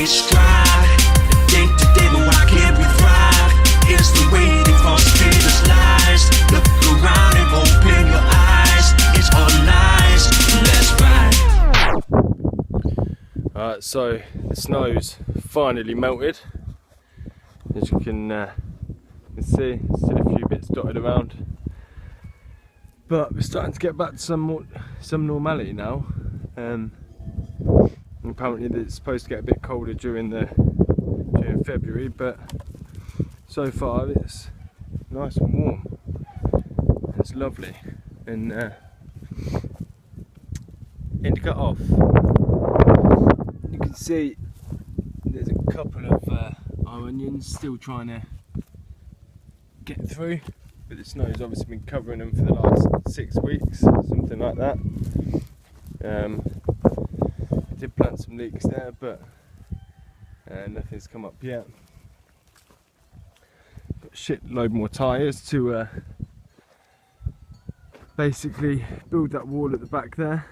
we strive day to day, but why can't we thrive? It's the way they false feed us lies. Look around and open your eyes. It's all lies. Let's ride. Alright, so the snow's finally melted. As you can see, still a few bits dotted around. But we're starting to get back to some normality now. And apparently it's supposed to get a bit colder during February, but so far it's nice and warm. It's lovely. And indica off. You can see there's a couple of our onions still trying to get through, but the snow's obviously been covering them for the last 6 weeks, something like that. I did plant some leeks there, but nothing's come up yet. Got a shitload more tyres to basically build that wall at the back there,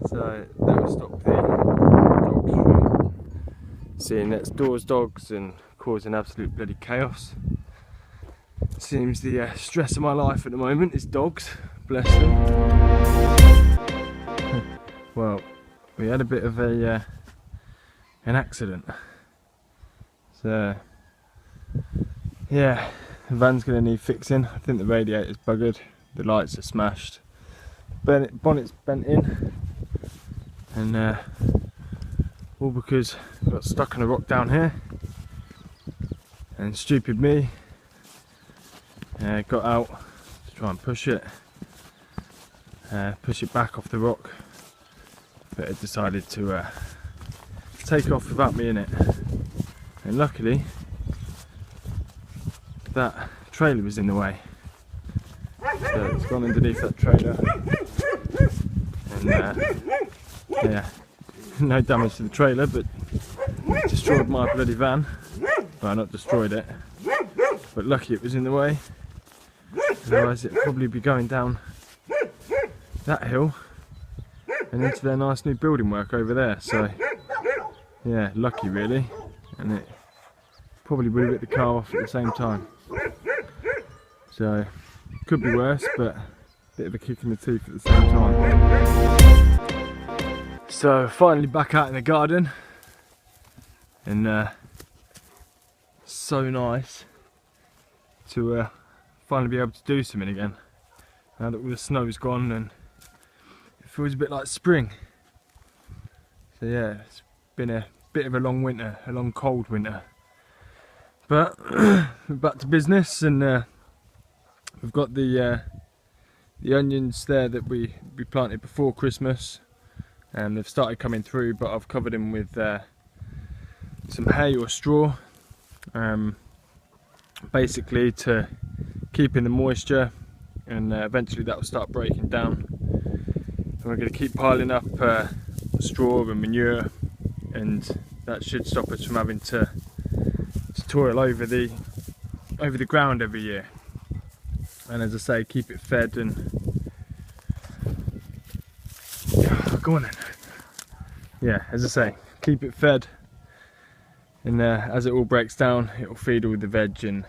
so that will stop the dogs from seeing next door's dogs and causing absolute bloody chaos. Seems the stress of my life at the moment is dogs, bless them. Well, we had a bit of an accident, so yeah, the van's going to need fixing. I think the radiator's buggered, the lights are smashed, bonnet's bent in, and all because I got stuck on a rock down here, and stupid me got out to try and push it back off the rock, but it decided to take off without me in it, and luckily that trailer was in the way, so it's gone underneath that trailer, and yeah, no damage to the trailer, but destroyed my bloody van. Well, not destroyed it, but lucky it was in the way, otherwise it'd probably be going down that hill and into their nice new building work over there. So yeah, lucky really, and it probably would have hit the car off at the same time, so could be worse, but a bit of a kick in the teeth at the same time. So finally back out in the garden, and so nice to finally be able to do something again now that all the snow's gone and it feels a bit like spring. So yeah, it's been a bit of a long winter, a long cold winter, but we're back to business, and we've got the onions there that we planted before Christmas, and they've started coming through, but I've covered them with some hay or straw, basically to keep in the moisture, and eventually that will start breaking down, and we're going to keep piling up straw and manure, and that should stop us from having to toil over the ground every year. And as I say, keep it fed, and go on then. Yeah, as I say, keep it fed, and as it all breaks down, it will feed all the veg and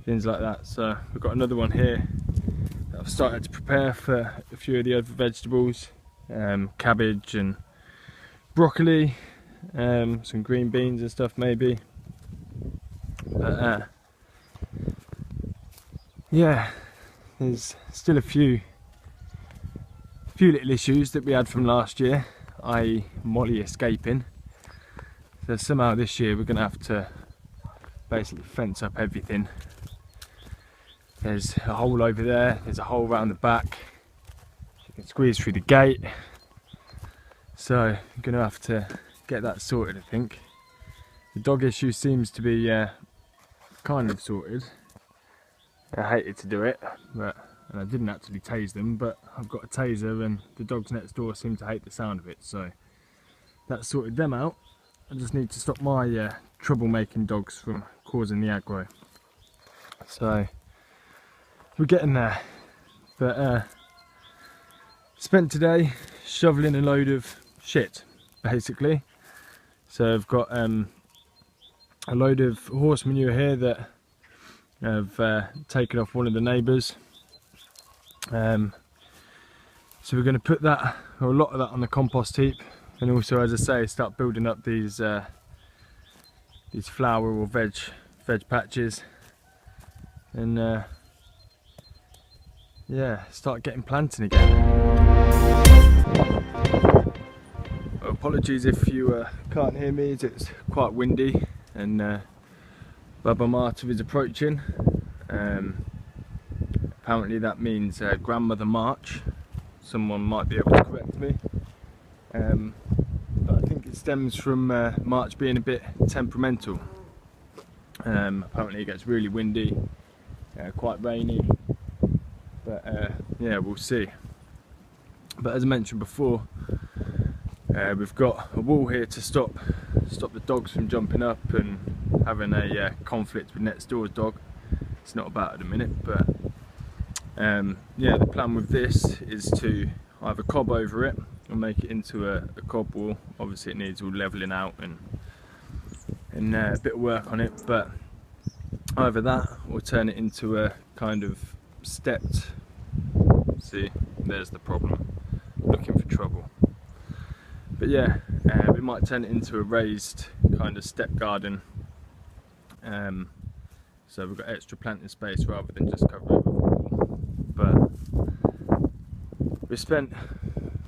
things like that. So we've got another one here that I've started to prepare for a few of the other vegetables, cabbage and broccoli, some green beans and stuff maybe. But yeah, there's still a few little issues that we had from last year, i.e. Molly escaping. So somehow this year we're going to have to basically fence up everything. There's a hole over there, there's a hole around the back, you can squeeze through the gate, so I'm going to have to get that sorted, I think. The dog issue seems to be kind of sorted. I hated to do it, and I didn't actually tase them, but I've got a taser and the dogs next door seem to hate the sound of it, so that sorted them out. I just need to stop my troublemaking dogs from causing the aggro. So we're getting there, but spent today shoveling a load of shit, basically. So I've got a load of horse manure here that I've taken off one of the neighbours. So we're going to put that, or a lot of that, on the compost heap, and also, as I say, start building up these flower or veg patches, and yeah, start getting planting again. Apologies if you can't hear me, it's quite windy, and Baba Marta is approaching. Apparently that means Grandmother March. Someone might be able to correct me, but I think it stems from March being a bit temperamental. Apparently it gets really windy, quite rainy, but yeah, we'll see. But as I mentioned before, we've got a wall here to stop the dogs from jumping up and having a conflict with next door's dog. It's not about at the minute, but yeah, the plan with this is to either cob over it or make it into a cob wall. Obviously it needs all levelling out and a bit of work on it, but either that or turn it into a kind of stepped, see, there's the problem, looking for trouble. But yeah, we might turn it into a raised kind of step garden, so we've got extra planting space rather than just cover over the wall. But we spent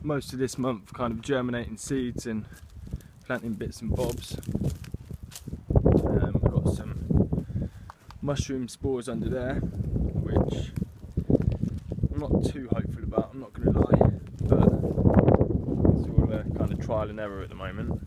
most of this month kind of germinating seeds and planting bits and bobs. We've got some mushroom spores under there, which I'm not too hopeful about, I'm not going to lie, but it's all kind of trial and error at the moment.